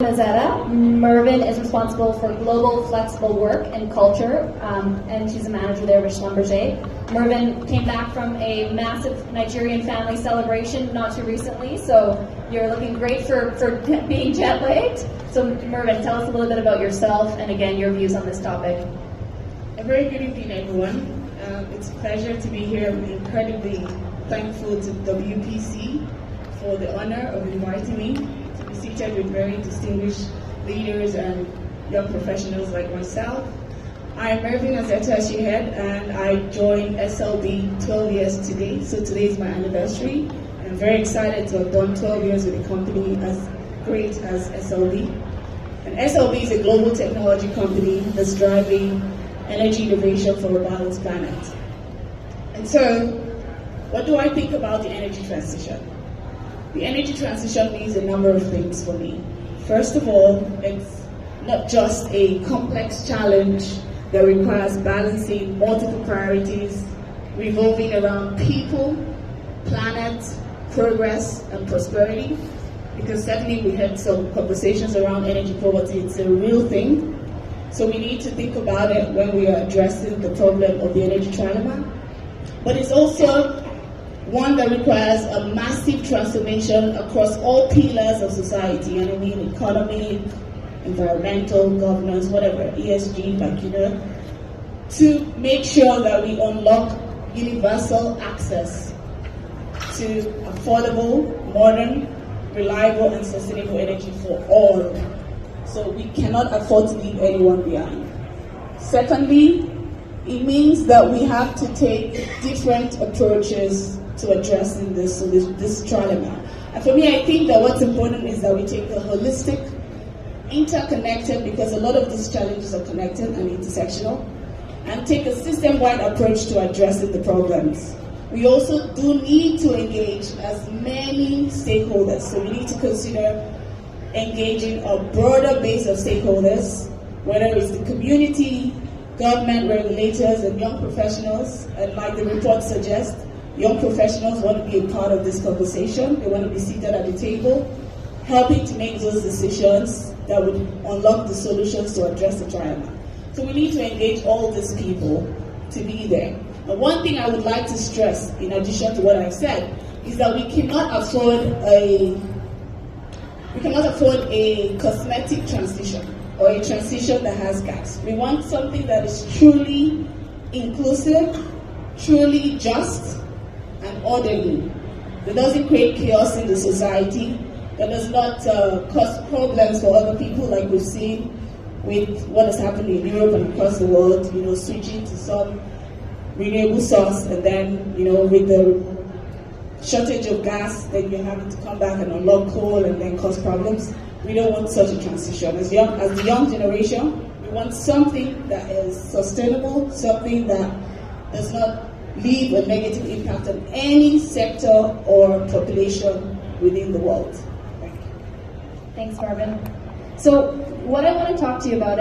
Mazetta. Mervyn is responsible for global flexible work and culture, and she's a manager there with Schlumberger. Mervyn came back from a massive Nigerian family celebration not too recently, so you're looking great for being jet lagged. So Mervyn, tell us a little bit about yourself and again your views on this topic. A very good evening, everyone. It's a pleasure to be here. I'm incredibly thankful to WPC for the honor of inviting me to be seated with very distinguished leaders and young professionals like myself. I'm Mervyn Azeta, as she had, and I joined SLB 12 years today, so today is my anniversary. I'm very excited to have done 12 years with a company as great as SLB. And SLB is a global technology company that's driving energy innovation for a balanced planet. And so, what do I think about the energy transition? The energy transition means a number of things for me. First of all, it's not just a complex challenge that requires balancing multiple priorities revolving around people, planet, progress, and prosperity. Because certainly we had some conversations around energy poverty. It's a real thing. So we need to think about it when we are addressing the problem of the energy trilemma. But it's also one that requires a massive transformation across all pillars of society, and I mean economy, environmental, governance, whatever, ESG, like you know, to make sure that we unlock universal access to affordable, modern, reliable, and sustainable energy for all. So we cannot afford to leave anyone behind. Secondly, it means that we have to take different approaches to addressing this trilemma. And for me, I think that what's important is that we take a holistic, interconnected, because a lot of these challenges are connected and intersectional, and take a system-wide approach to addressing the problems. We also do need to engage as many stakeholders, so we need to consider engaging a broader base of stakeholders, whether it's the community, government, regulators, and young professionals. And like the report suggests, young professionals want to be a part of this conversation. They want to be seated at the table, helping to make those decisions that would unlock the solutions to address the trilemma. So we need to engage all these people to be there. And one thing I would like to stress, in addition to what I've said, is that we cannot afford a cosmetic transition or a transition that has gaps. We want something that is truly inclusive, truly just, and orderly. That doesn't create chaos in the society, that does not cause problems for other people, like we've seen with what has happened in Europe and across the world, switching to some renewable source, and then, with the shortage of gas, then you're having to come back and unlock coal and then cause problems. We don't want such a transition. As the young generation, we want something that is sustainable, something that does not leave a negative impact on any sector or population within the world. Thank you. Thanks, Mervyn. So what I want to talk to you about